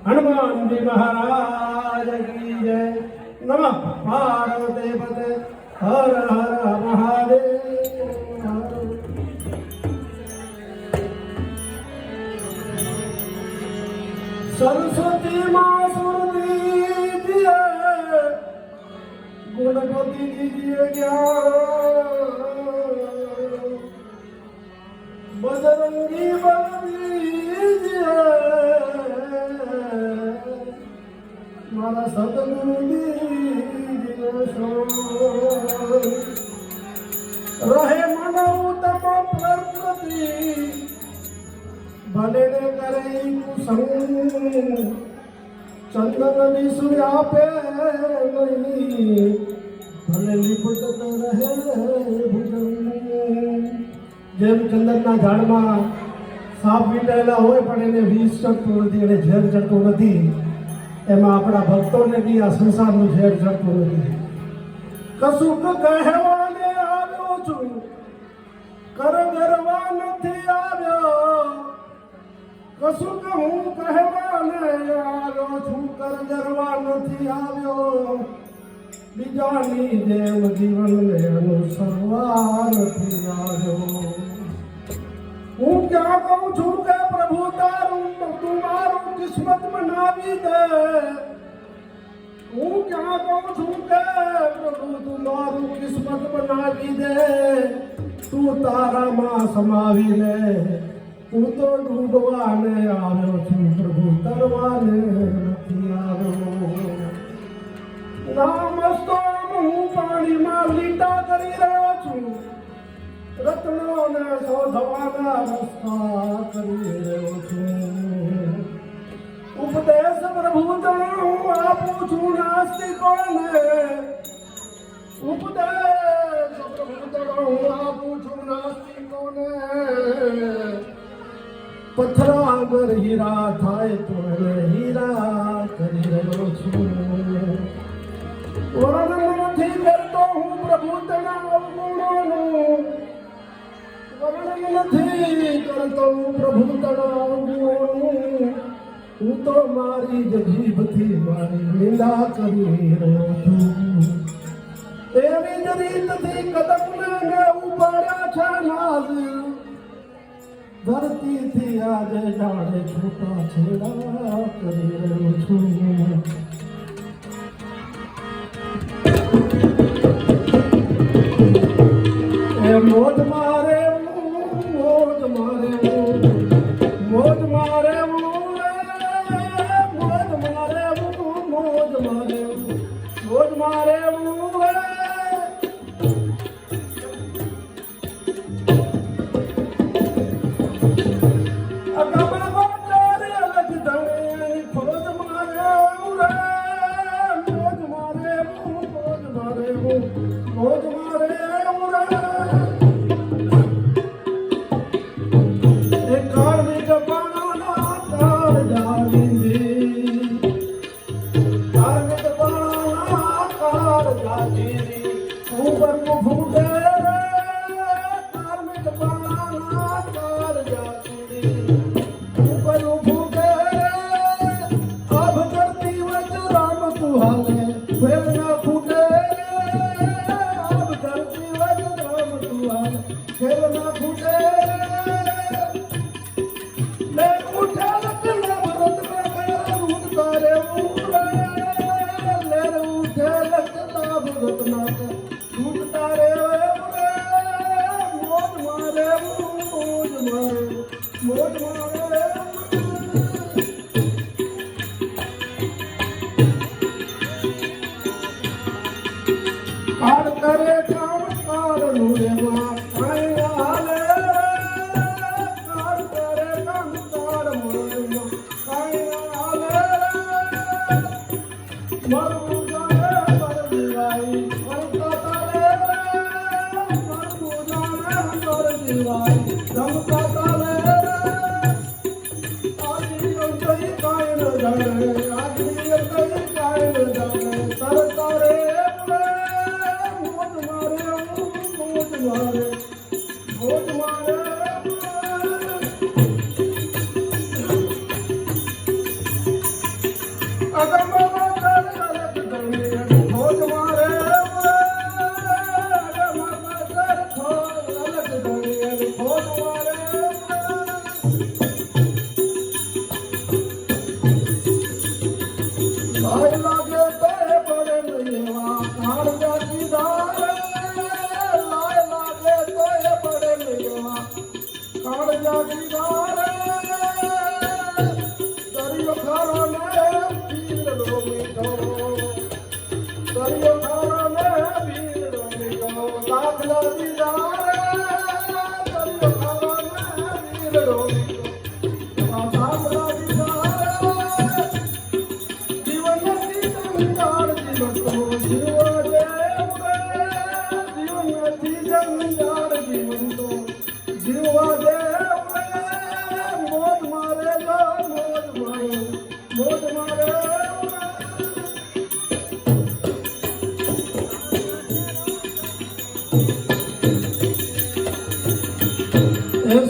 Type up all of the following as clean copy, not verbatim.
हनुमान जी महाराज की जय। नमः पार्वती पते हर हर महादेव। सरस्वती माँ सुरती दिए, गुणपति दीजिए ज्ञान, बजरंगी बल दीजिए, मारा सतगुरु दीजिए सोई। रहे मन उत्तम प्रकृति, भले ने करे कुसंग, चंदन विषु व्यापे नहीं, भले लिपटत रहे भुजंग। જેમ ચંદનના ઝાડમાં સાપ વીંટાયેલા હોય પણ એને વિષ ચડતું નથી, એને ઝેર ચડતું નથી, એમાં આપણા ભક્તોને બી આ સંસારનું ઝેર ચડતું નથી. કશુંક કહેવાને આવ્યો છું, કર ગરવા નથી આવ્યો. કશુંક હું કહેવાને આવ્યો છું, કર ગરવા નથી આવ્યો. બીજાની જેમ જીવનને અનુસરવા નથી આવ્યો. હું ક્યાં કહું છું કે પ્રભુ તારું તું મારું કિસ્મત બનાવી દે. હું ક્યાં કહું છું કે પ્રભુ તું મારું કિસ્મત બનાવી દે. તું તારામાં સમાવી લે. હું તો ડૂબવાને આવ્યો છું, પ્રભુ તરવાને નથી આવ્યો. નામસ્તો હું પાણીમાં લીટા કરી રહ્યો છું, રત્નોને શોધવાના રસ્તા કરી રહ્યો છું. ઉપદેશ પ્રભુ હું આપું છું નાસ્તિકોને. ઉપદેશ પ્રભુ હું આપું છું નાસ્તિકોને. પથરા પર હીરા થાય તો હીરા કરી રહ્યો છું. વર્ણન નથી કરતો હું પ્રભુ તેના અવગુણોનું. વર્ણન નથી કરતો હું પ્રભુ તેના અવગુણોનું. હું તો મારી જ જીભથી મારી નિંદા કરી રહ્યો છું. એવી જ રીતથી કદમને મેં ઉપાડ્યા છે નાજ. ધરતીથી આજે જાણે છૂટા છેડા કરી રહ્યો છું. મોજ મારે મોજ મારે મોજ મારે મોજ મારે મોજ મારે મોજ મારે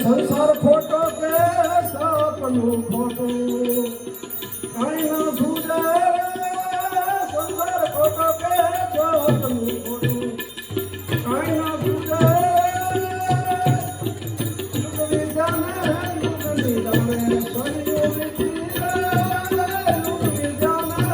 સંસાર ખોટો કે સપનું ખોટું કઈ ના સુધે સંસાર ખોટો કે સપનું ખોટું કઈ ના સુધે લુગડી જાને લુગડી જાને લુગડી જાને લુગડી જાને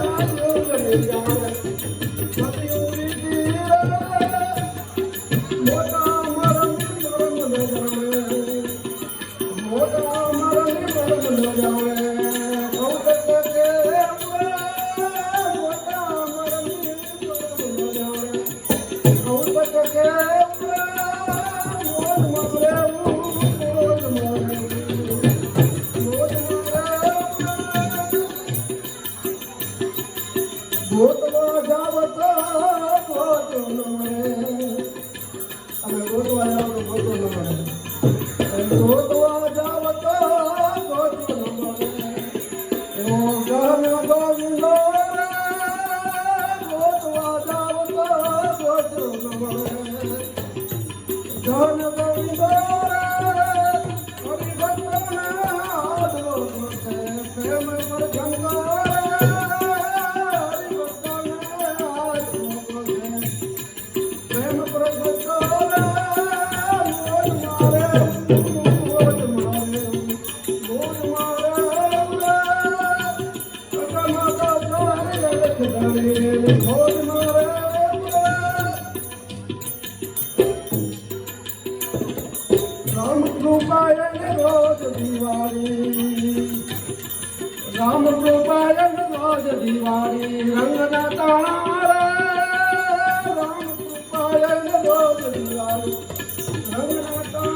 રામ કૃપાયણ રોજ દિવાળી રામ કૃપાયણ રોજ દિવાળી રંગના તારા રામ કૃપાયણ રોજ દિવાળી રંગના તારા